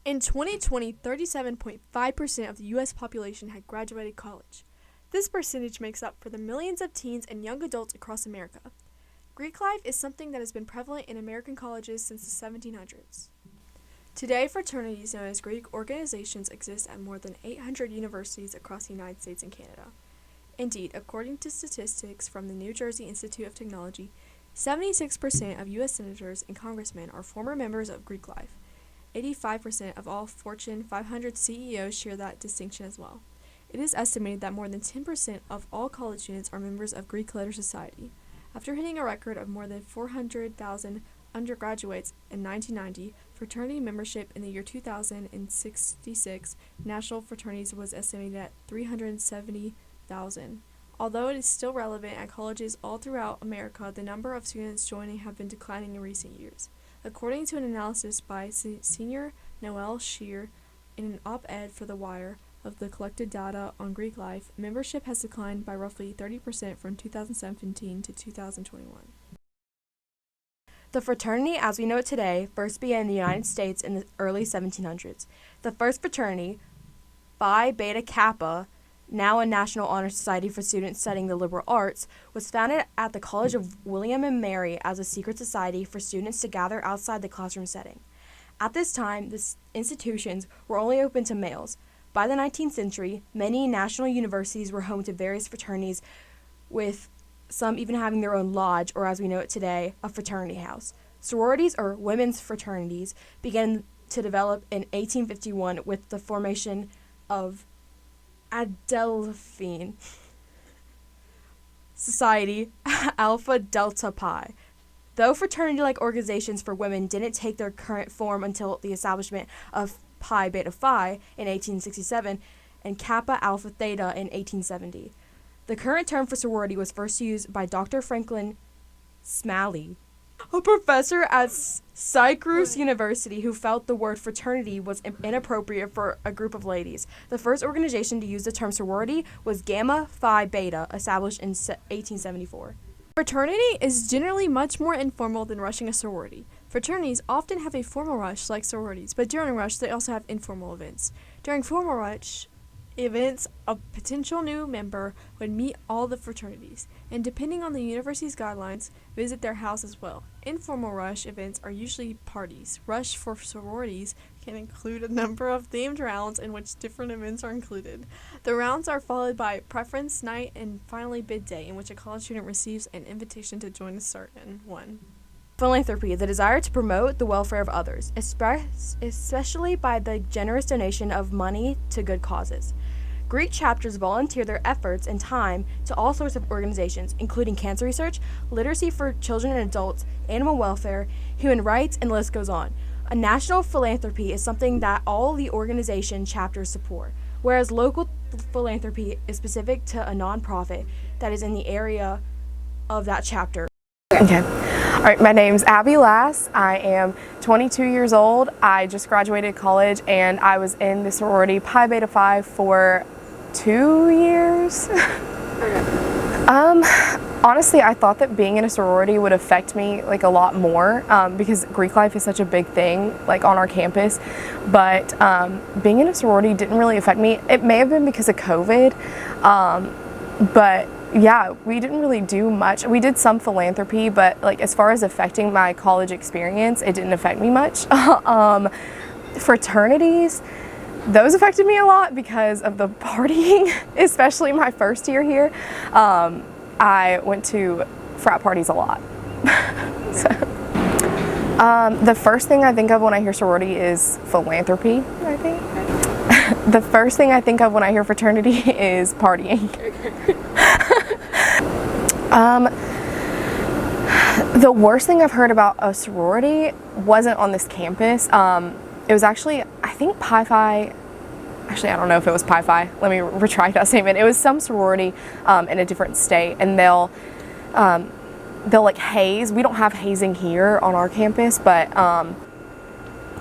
In 2020, 37.5% of the U.S. population had graduated college. This percentage makes up for the millions of teens and young adults across America. Greek life is something that has been prevalent in American colleges since the 1700s. Today, fraternities known as Greek organizations exist at more than 800 universities across the United States and Canada. Indeed, according to statistics from the New Jersey Institute of Technology, 76% of U.S. senators and congressmen are former members of Greek life. 85% of all Fortune 500 CEOs share that distinction as well. It is estimated that more than 10% of all college students are members of Greek Letter Society. After hitting a record of more than 400,000 undergraduates in 1990, fraternity membership in the year 2066 national fraternities was estimated at 370,000. Although it is still relevant at colleges all throughout America, the number of students joining have been declining in recent years. According to an analysis by Senior Noel Scheer in an op-ed for The Wire of the collected data on Greek life, membership has declined by roughly 30% from 2017 to 2021. The fraternity, as we know it today, first began in the United States in the early 1700s. The first fraternity, Phi Beta Kappa, now a National Honor Society for students studying the liberal arts, was founded at the College of William and Mary as a secret society for students to gather outside the classroom setting. At this time, the institutions were only open to males. By the 19th century, many national universities were home to various fraternities, with some even having their own lodge, or as we know it today, a fraternity house. Sororities, or women's fraternities, began to develop in 1851 with the formation of Adelphine Society Alpha Delta Pi. Though fraternity-like organizations for women didn't take their current form until the establishment of Pi Beta Phi in 1867 and Kappa Alpha Theta in 1870. The current term for sorority was first used by Dr. Franklin Smalley, a professor at Syracuse University, who felt the word fraternity was inappropriate for a group of ladies. The first organization to use the term sorority was Gamma Phi Beta, established in 1874. Fraternity is generally much more informal than rushing a sorority. Fraternities often have a formal rush like sororities, but during a rush they also have informal events. During formal rush events, a potential new member would meet all the fraternities, and depending on the university's guidelines, visit their house as well. Informal rush events are usually parties. Rush for sororities can include a number of themed rounds in which different events are included. The rounds are followed by preference night and finally bid day, in which a college student receives an invitation to join a certain one. Philanthropy, the desire to promote the welfare of others, especially by the generous donation of money to good causes. Greek chapters volunteer their efforts and time to all sorts of organizations, including cancer research, literacy for children and adults, animal welfare, human rights, and the list goes on. A national philanthropy is something that all the organization chapters support, whereas local philanthropy is specific to a nonprofit that is in the area of that chapter. Okay. All right, my name's Abby Lass. I am 22 years old. I just graduated college and I was in the sorority Pi Beta Phi for 2 years. Honestly, I thought that being in a sorority would affect me like a lot more because Greek life is such a big thing like on our campus, but being in a sorority didn't really affect me. It may have been because of COVID, but yeah, we didn't really do much. We did some philanthropy, but like as far as affecting my college experience, it didn't affect me much. Fraternities, those affected me a lot because of the partying, especially my first year here. I went to frat parties a lot. The first thing I think of when I hear sorority is philanthropy, I think. The first thing I think of when I hear fraternity is partying. The worst thing I've heard about a sorority wasn't on this campus. It was actually, I think Pi Phi, actually I don't know if it was Pi Phi, let me retract that statement. It was some sorority in a different state, and they'll like haze. We don't have hazing here on our campus, but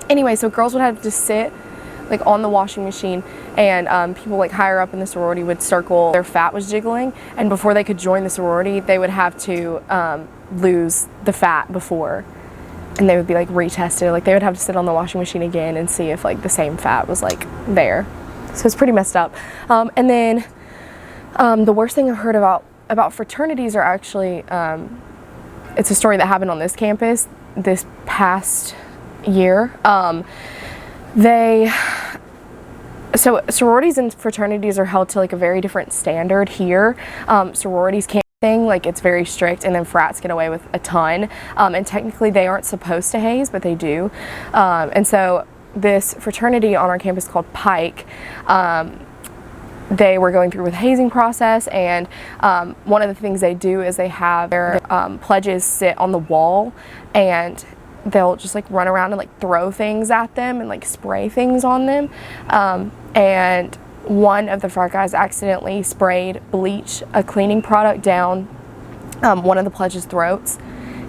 anyway, so girls would have to sit like on the washing machine, and people like higher up in the sorority would circle their fat was jiggling, and before they could join the sorority they would have to lose the fat before and they would be like retested. Like they would have to sit on the washing machine again and see if like the same fat was like there. So it's pretty messed up. And then the worst thing I've heard about fraternities are actually, it's a story that happened on this campus this past year. So sororities and fraternities are held to like a very different standard here. Sororities can't thing, like it's very strict, and then frats get away with a ton, and technically they aren't supposed to haze, but they do. And so this fraternity on our campus called Pike, they were going through with hazing process, and one of the things they do is they have their pledges sit on the wall, and they'll just like run around and like throw things at them and like spray things on them. And one of the frat guys accidentally sprayed bleach, a cleaning product, down one of the pledges' throats,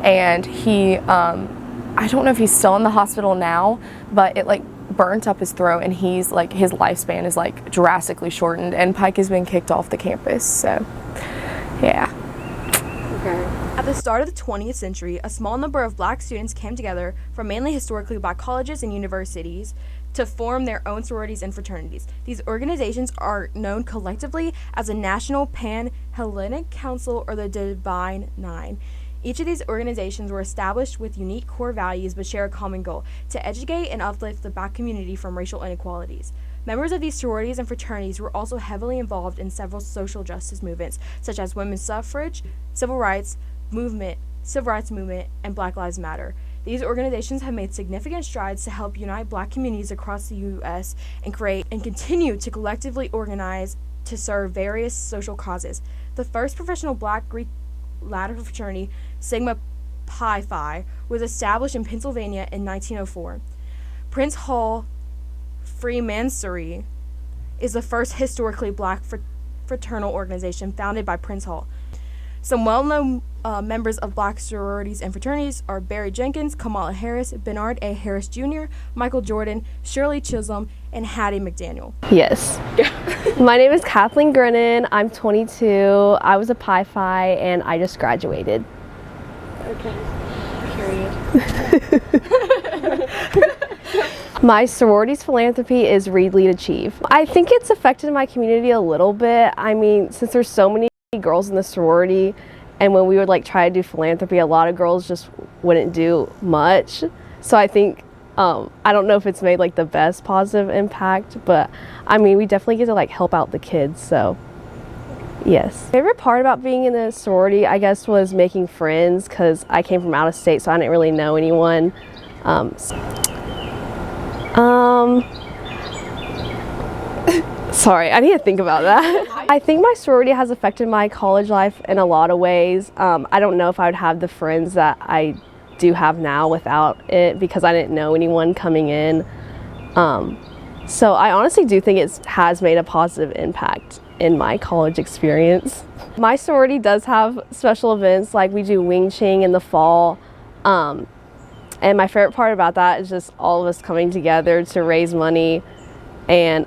and he, I don't know if he's still in the hospital now, but it like burnt up his throat, and he's like, his lifespan is like drastically shortened, and Pike has been kicked off the campus. So yeah. At the start of the 20th century, a small number of black students came together from mainly historically black colleges and universities to form their own sororities and fraternities. These organizations are known collectively as the National Pan-Hellenic Council, or the Divine Nine. Each of these organizations were established with unique core values but share a common goal: to educate and uplift the black community from racial inequalities. Members of these sororities and fraternities were also heavily involved in several social justice movements, such as women's suffrage, civil rights movement, and Black Lives Matter. These organizations have made significant strides to help unite black communities across the U.S. and create and continue to collectively organize to serve various social causes. The first professional black Greek lateral fraternity, Sigma Pi Phi, was established in Pennsylvania in 1904. Prince Hall Freemasonry is the first historically black fraternal organization founded by Prince Hall. Some well-known members of black sororities and fraternities are Barry Jenkins, Kamala Harris, Bernard A. Harris Jr., Michael Jordan, Shirley Chisholm, and Hattie McDaniel. Yes. My name is Kathleen Grennan. I'm 22. I was a Pi Phi, and I just graduated. Okay. Period. My sorority's philanthropy is Read, Lead, Achieve. I think it's affected my community a little bit. I mean, since there's so many girls in the sorority, and when we would like try to do philanthropy, a lot of girls just wouldn't do much. So I think I don't know if it's made like the best positive impact, but I mean, we definitely get to like help out the kids. So yes. Favorite part about being in the sorority, I guess, was making friends, because I came from out of state, so I didn't really know anyone. Sorry, I need to think about that. I think my sorority has affected my college life in a lot of ways. I don't know if I would have the friends that I do have now without it, because I didn't know anyone coming in. So I honestly do think it has made a positive impact in my college experience. My sorority does have special events, like we do Wing Ching in the fall. And my favorite part about that is just all of us coming together to raise money and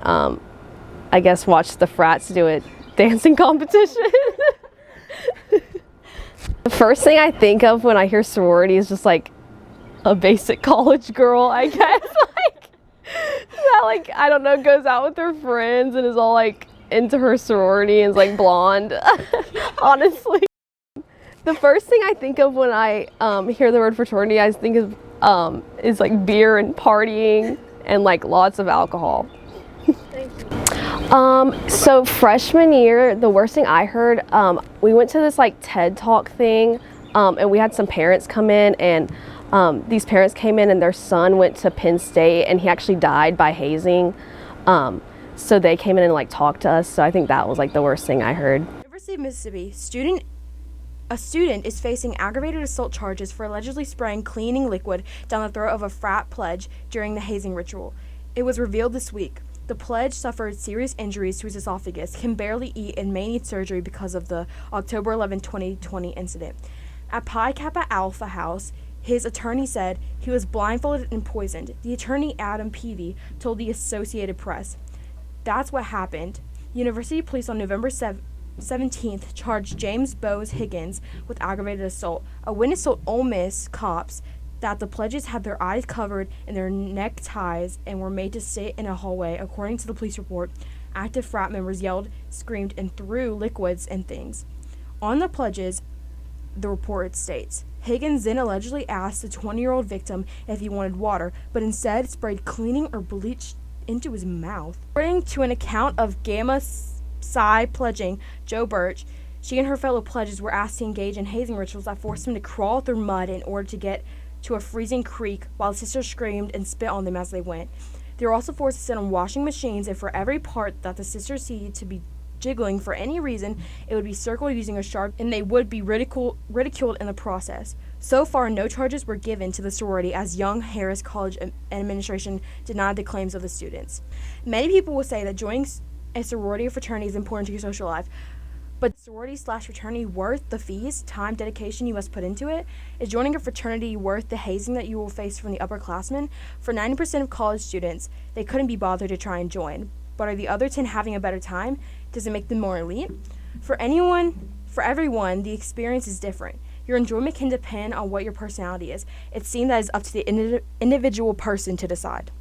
I guess watch the frats do a dancing competition. The first thing I think of when I hear sorority is just like a basic college girl, I guess. Like that, like, I don't know, goes out with her friends and is all like into her sorority and is like blonde. Honestly. The first thing I think of when I hear the word fraternity, I think of is like beer and partying and like lots of alcohol. So freshman year, the worst thing I heard, we went to this like TED Talk thing, and we had some parents come in, and these parents came in and their son went to Penn State and he actually died by hazing. So they came in and like talked to us. So I think that was like the worst thing I heard. University of Mississippi, a student is facing aggravated assault charges for allegedly spraying cleaning liquid down the throat of a frat pledge during the hazing ritual. It was revealed this week. The pledge suffered serious injuries to his esophagus, can barely eat, and may need surgery because of the October 11, 2020 incident. At Pi Kappa Alpha House, his attorney said he was blindfolded and poisoned. The attorney, Adam Peavy, told the Associated Press, "That's what happened." University police on November 17th charged James Bowes Higgins with aggravated assault. A witness told Ole Miss cops that the pledges had their eyes covered in their neckties and were made to sit in a hallway. According to the police report, active frat members yelled, screamed, and threw liquids and things. On the pledges, the report states, Higgins then allegedly asked the 20-year-old victim if he wanted water, but instead sprayed cleaning or bleach into his mouth. According to an account of Gamma Psi pledging, Joe Birch, she and her fellow pledges were asked to engage in hazing rituals that forced them to crawl through mud in order to get to a freezing creek while the sisters screamed and spit on them as they went. They were also forced to sit on washing machines, and for every part that the sisters seemed to be jiggling for any reason, it would be circled using a sharp, and they would be ridiculed in the process. So far, no charges were given to the sorority, as Young Harris College administration denied the claims of the students. Many people will say that joining a sorority or fraternity is important to your social life, but sorority/fraternity worth the fees, time, dedication you must put into it? Is joining a fraternity worth the hazing that you will face from the upperclassmen? For 90% of college students, they couldn't be bothered to try and join. But are the other 10 having a better time? Does it make them more elite? For everyone, the experience is different. Your enjoyment can depend on what your personality is. It seems that it's up to the individual person to decide.